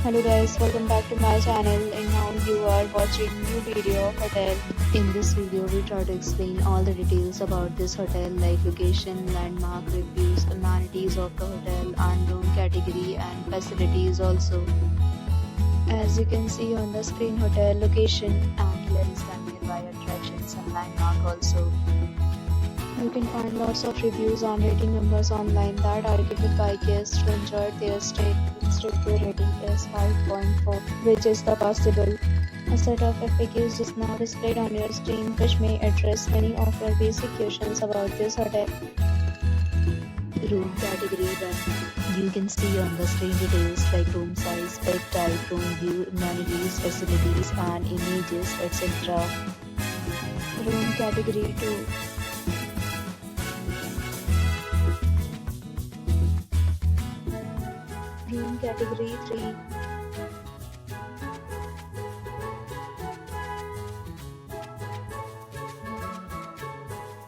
Hello guys, welcome back to my channel, and now you are watching new video of hotel. In this video we try to explain all the details about this hotel like location, landmark, reviews, amenities of the hotel and room category and facilities also. As you can see on the screen, hotel location and here is the nearby attractions and landmark also. You can find lots of reviews and rating numbers online that are given by guests who enjoyed their stay. Its review rating is 5.4, which is the possible. A set of FAQs is now displayed on your screen, which may address many of your basic questions about this hotel. Room category 1. You can see on the screen details like room size, bed type, room view, amenities, facilities, and images, etc. Room category 2. Room category 3.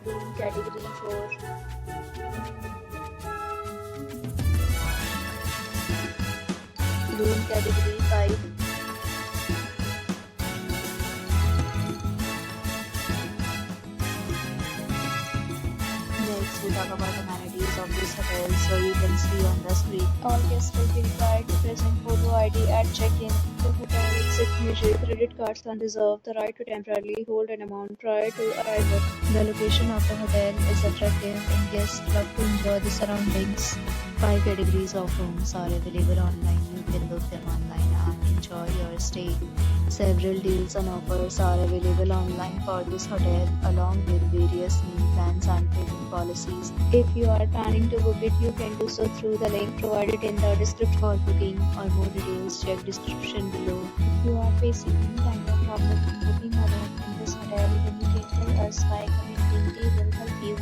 Room category 4. Room category 5. Next, we talk about amenities of this hotel. So you can see on the screen, all guests will be required to present photo ID at check-in. The hotel accepts major credit cards and reserves the right to temporarily hold an amount prior to arrival. The location of the hotel is attractive and guests love to enjoy the surroundings. 5 categories of rooms are available online. You can book them online and enjoy your stay. Several deals and offers are available online for this hotel, along with various meal plans and payment policies. If you are planning to book it, you can do so through the link provided in the description. For booking or more details, check description below. If you are facing any kind of problem in booking a room in this hotel, then you can tell us by commenting. We will help you.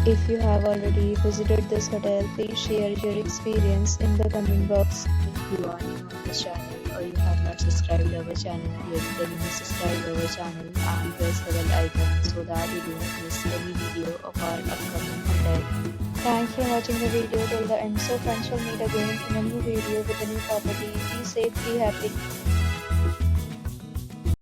If you have already visited this hotel, please share your experience in the comment box. If you are new on this channel or you have not subscribed our channel yet, then you must subscribe our channel and press the bell icon so that you do not miss any video of our upcoming hotel. Thanks for watching the video till the end. So friends, will meet again in a new video with a new property. Be safe, be happy.